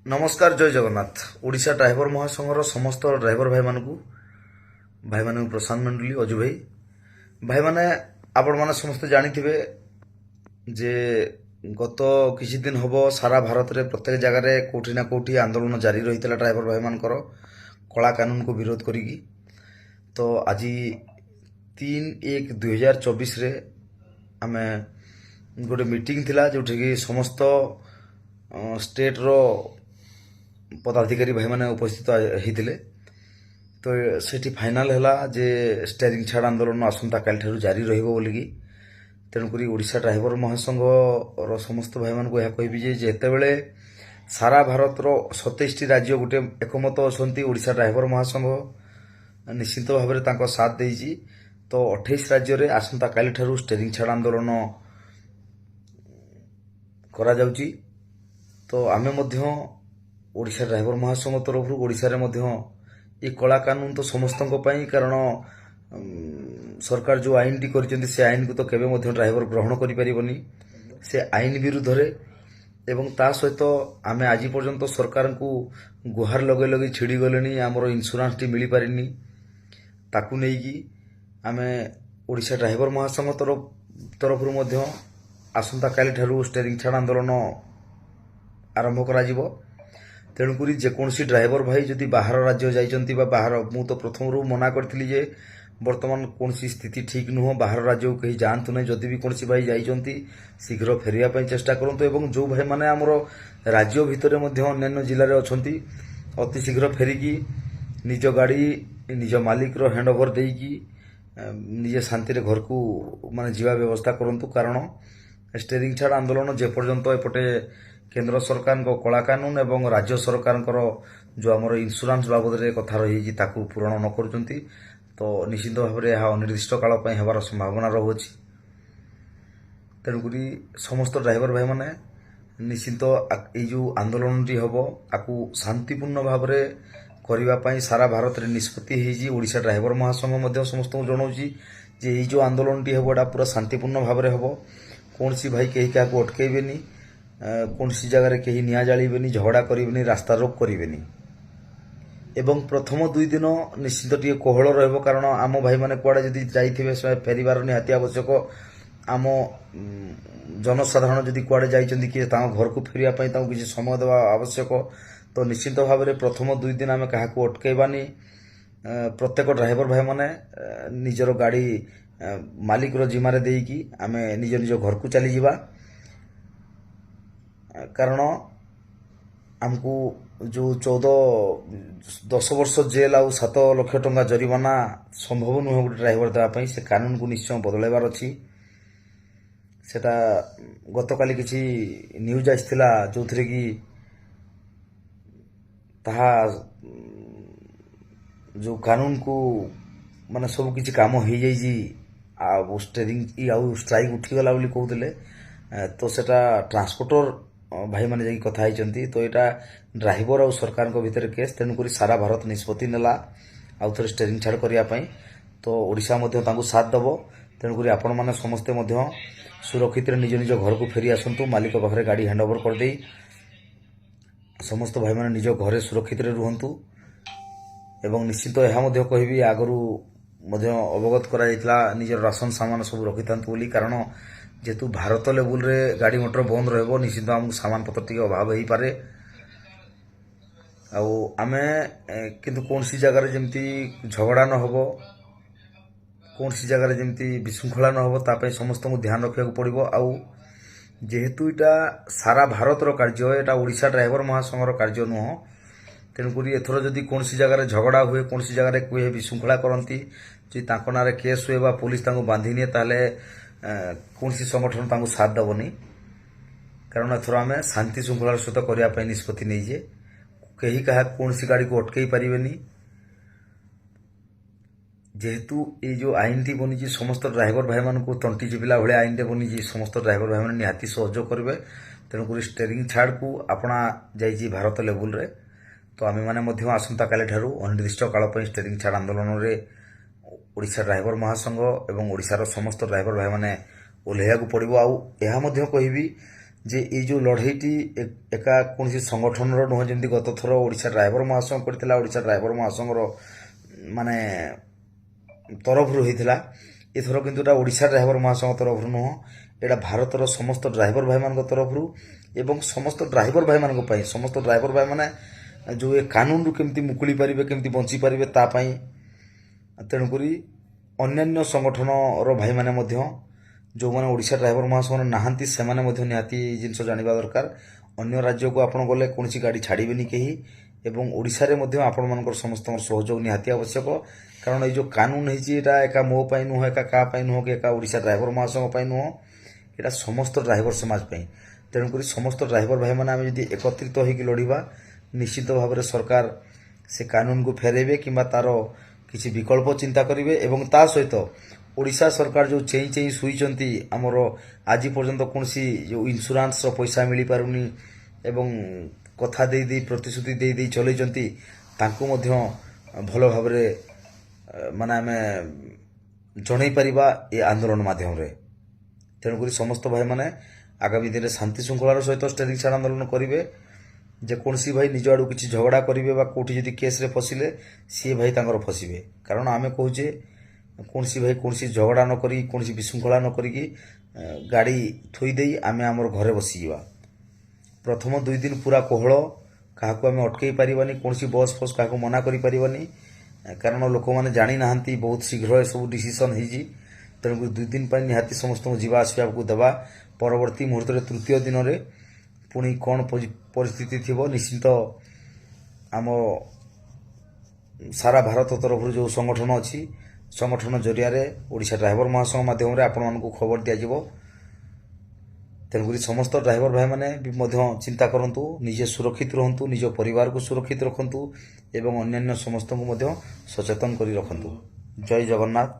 नमस्कार जय जगन्नाथ। ओडिशा ड्राइवर महासंघर समस्त ड्राइवर भाई मानू प्रशांत मंडली अजु भाई मैंने आपण मैंने समस्ते जानिथिबे जे गत किछि दिन हबो सारा भारत रे प्रत्येक जगह रे कोठी ना कोठी आंदोलन जारी रहितला ड्राइवर भाई मानकर कला कानून को विरोध करिकी। तो आज 3/1/2024 रे आमे गोटे मीटिंग थिला जोठी कि समस्त स्टेट रो पदाधिकारी भाई मैंने उपस्थित होते। तो सेठी फाइनाल है जे स्टेरिंग छाड़ आंदोलन आसंता काल ठारू जारी रहिबो बोलिकी। तेणुक ओडिशा ड्राइवर महासंघ समस्त भाई मान यह कहबी जे जेतेबेले सारा भारत रो 27 राज्य गोटे एकमत अछंती ओडिशा ड्राइवर महासंघ निश्चित भाव में तांको साथ देइछि। तो 28 राज्य रे आसंता काल ठारू स्टेरिंग छाड़ आंदोलन करा जाउछि। तो आमे मध्य ओडिशा ड्राइवर महासंघ तरफ ओडिशा रे मध्य ये कला कानून तो समस्त कारण सरकार जो आईन टी कर से आईन को तो केबे मध्य ड्राइवर ग्रहण करि परिबनी। से आईन विरुद्ध रे एवं ता सहित आमे आज पर्यंत सरकार को गुहार लगे लगे छिड़ी गलेनी आमर इंश्योरेंस टी मिली पारिनी। ताकू नै कि आमे ओडिशा ड्राइवर महासंघ तरफ मध्य आसंता काली ठारू स्टेरिंग छाड़ आंदोलन आरंभ करा जिवो। तेणुक जेकोसी ड्राइवर भाई जदि बाहर राज्य जाइछंती बा बाहर मु तो प्रथम रू मना करथिली जे वर्तमान कौन स्थिति ठीक नुह बाहर राज्य को कहीं जातु ना। जदि भी कौन भाई जाइछंती शीघ्र फेरिया पई चेष्टा करंतु एवं जो भाई माने हमर राज्य भितर मध्य अन्य जिले में अछंती अति शीघ्र फेरिकी निज गाड़ी निज मालिक रो हैंड ओवर देकी निजे शांति रे घर को माने जीवा व्यवस्था करंतु। कारण स्टेरिंग छाड़ आंदोलन जे पर्यंत एपटे केंद्र सरकार को कला कानून एवं राज्य सरकार जो आमर इंश्योरेंस बाबद रे कथा रही ताकू पूरण न करुचंती तो निश्चित भाव में यह अनिर्दिष्ट काल पई हेबार संभावना रहुछि। तेणुकरी समस्त ड्राइवर भाई माने निश्चित ये जो आंदोलन टी हबो आकू शांतिपूर्ण भाव में करबा पई सारा भारत रे निष्पत्ति हेजी। ओडिशा ड्राइवर महासंघ मध्य समस्त जणाउछि जे ये जो आंदोलन टी हबो एटा पूरा शांतिपूर्ण भाव में हबो। कौन सी भाई कहीं क्या अटकेबेनी कौन सी जगह कहीं निया जालिबेनी झगड़ा करेनि रास्ता रोक करेनि। एवं प्रथम 2 दिन निश्चित टी कोहल रहिबो कारण आम भाई माने कुआडे जदि जाइथिबे फेरिबार निहाती आवश्यक। आम जनसाधारण जदि कुआडे जाइछंती कि तांको घर को फेरिया पई तांको किछि समय देवा आवश्यक। तो निश्चित भाव में प्रथम 2 दिन आमे काहाकू अटकेबानी। प्रत्येक ड्राइवर भाई माने निजर गाड़ी मालिक रो जिम्मारे देकी आमे निज निज घर को चली जिबा। कारण आमको जो 10 वर्ष जेल आउ 7 लाख टंका जरिमाना संभव नुह गोटे ड्राइवर देवाई से कानून को निश्चय बदलैबार अच्छी। सेटा गतकाली किसी न्यूज आसला जो थे कि ताहा जो कानून को माने सब किसी काम हो जाइए आ स्टेरिंग आउ स्ट्राइक उठीगला बोली कहते। तो सेटा ट्रांसपोर्टर भाई माने जाई कथा होती। तो यहाँ ड्राइवर और सरकार को भितर केस तेणुक सारा भारत निष्पत्ति नेला आउ थे स्टेरिंग छाड़ करने। तो ओडिशा मध्य तांको साथ दबो। तेणुक आपण मैंने समस्ते मध्य सुरक्षित निज निज घर को फेरी आसतु मालिक पाखे गाड़ी हैंड ओवर कर दे समस्त भाई माने निज घरे सुरक्षित रुहतु। एवं निश्चित यह कहबी आगरू अवगत करा निजर राशन सामान सब रखि था बोली। कारण जेतु भारत लेवल रे गाड़ी मोटर बंद रहिबो निश्चित आम सामान पत्र टी अभाव हो पारे। आमे किंतु कौन सी जगह जमती झगड़ा न होबो कौन सी जगह जमती विशृंखला न होबो तापे समस्त को ध्यान रखा पड़ो। आउ जेहेतु इटा सारा भारत रो कार्य एटा ओडिशा ड्राइवर महासंघर कार्य नुह। तेणुक एथर जदि कौन सी जगह झगड़ा हुए कौन सी जगह किए विशृंखला करती जी तांको नारे केस हुए बा पुलिस तांको बांधी निए ताले कौन सी संगठन तांको साथ दबनी। कारण एथर आम शांति श्रृंखलार सहित करने निष्पत्ति नहींजे कहीं क्या कौन सी गाड़ी को अटकई पारिबेनी। जेहेतु ये जो आईन टी बनी समस्त ड्राइवर भाई मान को तंटी चिपिला भाई आईन टे बनी समस्त ड्राइवर भाई मैंने निहाती सहयोग करेंगे। तेणुक स्टेरिंग छाड़ को आपणा जाइए भारत लेवल रे। तो आम मैंने आसंता काली ठारू अनिर्दिष्ट काल पर स्टेरिंग छाड़ आंदोलन रे ओडिशा ड्राइवर महासंघ एवं ओडिशार समस्त ड्राइवर भाई मैंने ओह्लैया को पड़ो। आउ यह कहबी ଯେ ଏଇ ଯେଉଁ ଲଢ଼େଇଟି ଏକା କୌଣସି ସଂଗଠନର ନୁହେଁ, ଯେମିତି ଗତ ଥର ଓଡ଼ିଶା ଡ୍ରାଇଭର ମହାସଂଘ କରିଥିଲା, ଓଡ଼ିଶା ଡ୍ରାଇଭର ମହାସଂଘର ମାନେ ତରଫରୁ ହେଇଥିଲା। ଏଥର କିନ୍ତୁ ଏଇଟା ଓଡ଼ିଶା ଡ୍ରାଇଭର ମହାସଂଘ ତରଫରୁ ନୁହଁ, ଏଇଟା ଭାରତର ସମସ୍ତ ଡ୍ରାଇଭର ଭାଇମାନଙ୍କ ତରଫରୁ ଏବଂ ସମସ୍ତ ଡ୍ରାଇଭର ଭାଇମାନଙ୍କ ପାଇଁ, ସମସ୍ତ ଡ୍ରାଇଭର ଭାଇମାନେ ଯେଉଁ ଏ କାନୁନରୁ କେମିତି ମୁକୁଳି ପାରିବେ, କେମିତି ବଞ୍ଚିପାରିବେ ତା ପାଇଁ। ତେଣୁକରି ଅନ୍ୟାନ୍ୟ ସଂଗଠନର ଭାଇମାନେ ମଧ୍ୟ, ଯେଉଁମାନେ ଓଡ଼ିଶା ଡ୍ରାଇଭର ମହାସଂଘରେ ନାହାନ୍ତି, ସେମାନେ ମଧ୍ୟ ନିହାତି ଏଇ ଜିନିଷ ଜାଣିବା ଦରକାର। ଅନ୍ୟ ରାଜ୍ୟକୁ ଆପଣ ଗଲେ କୌଣସି ଗାଡ଼ି ଛାଡ଼ିବେନି କେହି, ଏବଂ ଓଡ଼ିଶାରେ ମଧ୍ୟ ଆପଣମାନଙ୍କର ସମସ୍ତଙ୍କର ସହଯୋଗ ନିହାତି ଆବଶ୍ୟକ। କାରଣ ଏଇ ଯେଉଁ କାନୁନ ହେଇଛି, ଏଇଟା ଏକା ମୋ ପାଇଁ ନୁହଁ, ଏକା କାହା ପାଇଁ ନୁହଁ, କି ଏକା ଓଡ଼ିଶା ଡ୍ରାଇଭର ମହାସଂଘ ପାଇଁ ନୁହଁ, ଏଇଟା ସମସ୍ତ ଡ୍ରାଇଭର ସମାଜ ପାଇଁ। ତେଣୁକରି ସମସ୍ତ ଡ୍ରାଇଭର ଭାଇମାନେ ଆମେ ଯଦି ଏକତ୍ରିତ ହୋଇକି ଲଢ଼ିବା, ନିଶ୍ଚିତ ଭାବରେ ସରକାର ସେ କାନୁନକୁ ଫେରାଇବେ କିମ୍ବା ତାର କିଛି ବିକଳ୍ପ ଚିନ୍ତା କରିବେ। ଏବଂ ତା ସହିତ ଓଡ଼ିଶା ସରକାର ଯେଉଁ ଚେଇଁ ଚେଇଁ ଶୋଇଛନ୍ତି, ଆମର ଆଜି ପର୍ଯ୍ୟନ୍ତ କୌଣସି ଯେଉଁ ଇନ୍ସୁରାନ୍ସର ପଇସା ମିଳିପାରୁନି ଏବଂ କଥା ଦେଇ ଦେଇ ପ୍ରତିଶ୍ରୁତି ଦେଇ ଦେଇ ଚଲେଇଛନ୍ତି, ତାଙ୍କୁ ମଧ୍ୟ ଭଲ ଭାବରେ ମାନେ ଆମେ ଜଣାଇ ପାରିବା ଏ ଆନ୍ଦୋଳନ ମାଧ୍ୟମରେ। ତେଣୁକରି ସମସ୍ତ ଭାଇମାନେ ଆଗାମୀ ଦିନରେ ଶାନ୍ତି ଶୃଙ୍ଖଳାର ସହିତ ଷ୍ଟେରିଂ ଛାଡ଼ ଆନ୍ଦୋଳନ କରିବେ। ଯେକୌଣସି ଭାଇ ନିଜ ଆଡ଼ୁ କିଛି ଝଗଡ଼ା କରିବେ ବା କେଉଁଠି ଯଦି କେସ୍ରେ ଫସିଲେ, ସିଏ ଭାଇ ତାଙ୍କର ଫସିବେ। କାରଣ ଆମେ କହୁଛେ କୌଣସି ଭାଇ କୌଣସି ଝଗଡ଼ା ନ କରି, କୌଣସି ବିଶୃଙ୍ଖଳା ନ କରିକି ଗାଡ଼ି ଥୋଇ ଦେଇ ଆମେ ଆମର ଘରେ ବସିଯିବା। ପ୍ରଥମ 2 ଦିନ ପୁରା କୋହଳ, କାହାକୁ ଆମେ ଅଟକେଇ ପାରିବାନି, କୌଣସି ବସ୍ ଫସ୍ କାହାକୁ ମନା କରିପାରିବାନି। କାରଣ ଲୋକମାନେ ଜାଣିନାହାନ୍ତି, ବହୁତ ଶୀଘ୍ର ଏସବୁ ଡିସିସନ୍ ହେଇଛି। ତେଣୁକରି 2 ଦିନ ପାଇଁ ନିହାତି ସମସ୍ତଙ୍କୁ ଯିବା ଆସିବାକୁ ଦେବା। ପରବର୍ତ୍ତୀ ମୁହୂର୍ତ୍ତରେ ତୃତୀୟ ଦିନରେ ପୁଣି କ'ଣ ପରିସ୍ଥିତି ଥିବ, ନିଶ୍ଚିତ ଆମ ସାରା ଭାରତ ତରଫରୁ ଯେଉଁ ସଂଗଠନ ଅଛି, ସଂଗଠନ ଜରିଆରେ ଓଡ଼ିଶା ଡ୍ରାଇଭର ମହାସଂଘ ମାଧ୍ୟମରେ ଆପଣମାନଙ୍କୁ ଖବର ଦିଆଯିବ। ତେଣୁକରି ସମସ୍ତ ଡ୍ରାଇଭର ଭାଇମାନେ ବି ମଧ୍ୟ ଚିନ୍ତା କରନ୍ତୁ, ନିଜେ ସୁରକ୍ଷିତ ରୁହନ୍ତୁ, ନିଜ ପରିବାରକୁ ସୁରକ୍ଷିତ ରଖନ୍ତୁ ଏବଂ ଅନ୍ୟାନ୍ୟ ସମସ୍ତଙ୍କୁ ମଧ୍ୟ ସଚେତନ କରି ରଖନ୍ତୁ। ଜୟ ଜଗନ୍ନାଥ।